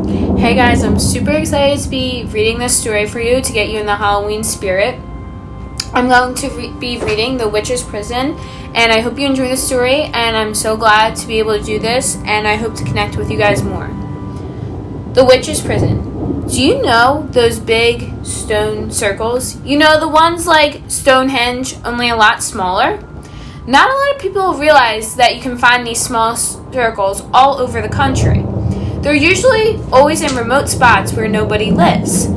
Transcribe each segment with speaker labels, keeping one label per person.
Speaker 1: Hey guys, I'm super excited to be reading this story for you to get you in the Halloween spirit. I'm going to be reading The Witch's Prison, and I hope you enjoy the story, and I'm so glad to be able to do this, and I hope to connect with you guys more. The Witch's Prison. Do you know those big stone circles? You know, the ones like Stonehenge, only a lot smaller? Not a lot of people realize that you can find these small circles all over the country. They're usually always in remote spots where nobody lives.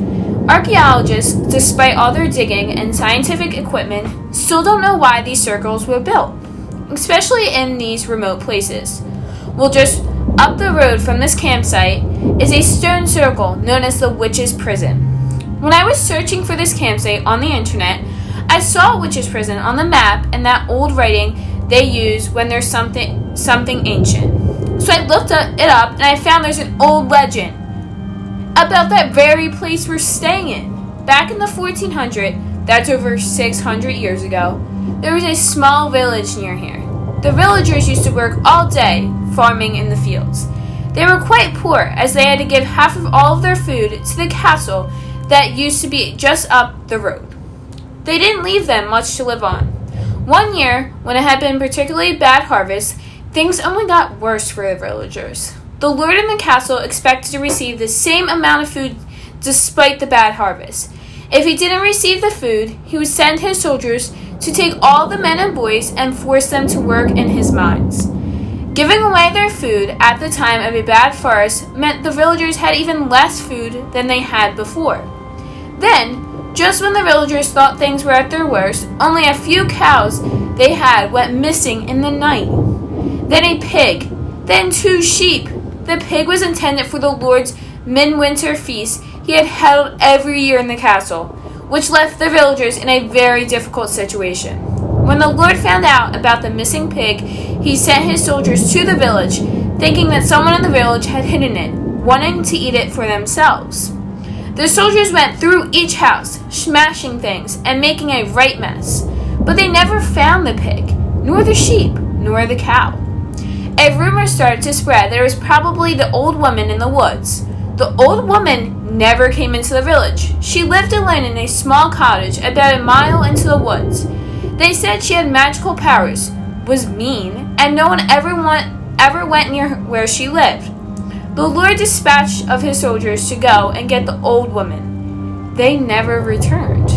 Speaker 1: Archaeologists, despite all their digging and scientific equipment, still don't know why these circles were built, especially in these remote places. Well, just up the road from this campsite is a stone circle known as the Witch's Prison. When I was searching for this campsite on the internet, I saw Witch's Prison on the map and that old writing they use when there's something ancient. So I looked it up and I found there's an old legend about that very place we're staying in. Back in the 1400s, that's over 600 years ago, there was a small village near here. The villagers used to work all day farming in the fields. They were quite poor as they had to give half of all of their food to the castle that used to be just up the road. They didn't leave them much to live on. One year, when it had been particularly bad harvest, things only got worse for the villagers. The lord in the castle expected to receive the same amount of food despite the bad harvest. If he didn't receive the food, he would send his soldiers to take all the men and boys and force them to work in his mines. Giving away their food at the time of a bad forest meant the villagers had even less food than they had before. Then, just when the villagers thought things were at their worst, only a few cows they had went missing in the night. Then a pig, then 2 sheep. The pig was intended for the Lord's midwinter feast he had held every year in the castle, which left the villagers in a very difficult situation. When the Lord found out about the missing pig, he sent his soldiers to the village, thinking that someone in the village had hidden it, wanting to eat it for themselves. The soldiers went through each house, smashing things and making a right mess, but they never found the pig, nor the sheep, nor the cow. A rumor started to spread that it was probably the old woman in the woods. The old woman never came into the village. She lived alone in a small cottage about a mile into the woods. They said she had magical powers, was mean, and no one ever went near where she lived. The Lord dispatched of his soldiers to go and get the old woman. They never returned.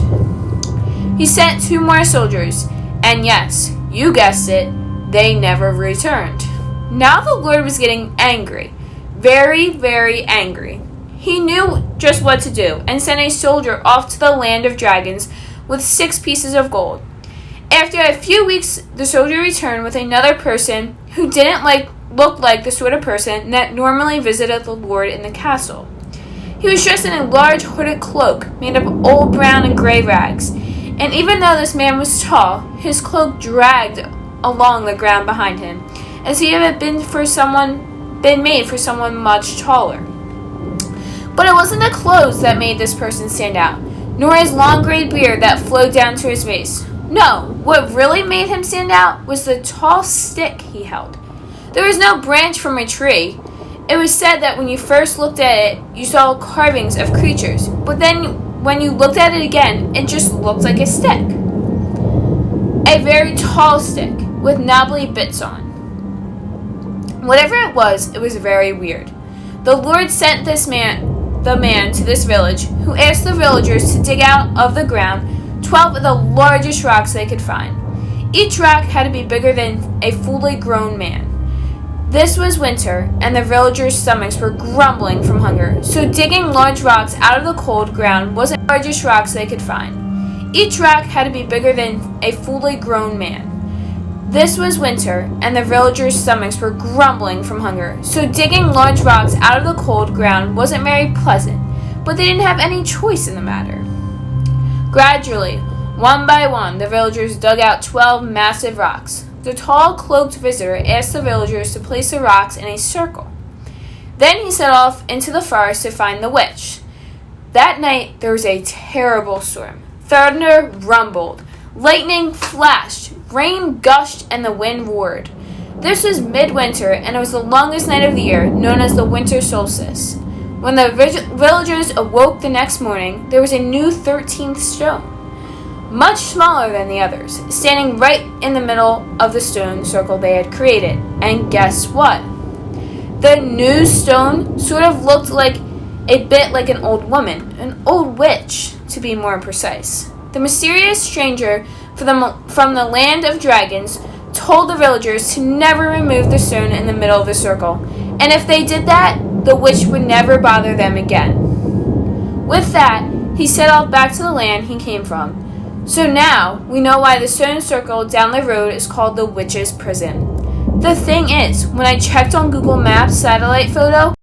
Speaker 1: He sent 2 more soldiers, and yes, you guessed it, they never returned. Now the Lord was getting angry, very, very angry. He knew just what to do and sent a soldier off to the land of dragons with 6 pieces of gold. After a few weeks, the soldier returned with another person who didn't look like the sort of person that normally visited the Lord in the castle. He was dressed in a large hooded cloak made of old brown and gray rags, and even though this man was tall, his cloak dragged along the ground behind him, as he had been made for someone much taller. But it wasn't the clothes that made this person stand out, nor his long gray beard that flowed down to his waist. No, what really made him stand out was the tall stick he held. There was no branch from a tree. It was said that when you first looked at it, you saw carvings of creatures, but then when you looked at it again, it just looked like a stick. A very tall stick with knobbly bits on. Whatever it was very weird. The Lord sent the man to this village, who asked the villagers to dig out of the ground 12 of the largest rocks they could find. Each rock had to be bigger than a fully grown man. This was winter, and the villagers' stomachs were grumbling from hunger, so digging large rocks out of the cold ground wasn't the largest rocks they could find. Each rock had to be bigger than a fully grown man. This was winter, and the villagers' stomachs were grumbling from hunger, so digging large rocks out of the cold ground wasn't very pleasant, but they didn't have any choice in the matter. Gradually, one by one, the villagers dug out 12 massive rocks. The tall, cloaked visitor asked the villagers to place the rocks in a circle. Then he set off into the forest to find the witch. That night, there was a terrible storm. Thunder rumbled, lightning flashed, rain gushed, and the wind roared. This was midwinter, and it was the longest night of the year, known as the winter solstice. When the villagers awoke the next morning, there was a new 13th stone, much smaller than the others, standing right in the middle of the stone circle they had created. And guess what? The new stone sort of looked like a bit like an old woman, an old witch, to be more precise. The mysterious stranger from the land of dragons told the villagers to never remove the stone in the middle of the circle, and if they did that, the witch would never bother them again. With that, he set off back to the land he came from. So now, we know why the stone circle down the road is called the Witch's Prison. The thing is, when I checked on Google Maps satellite photo,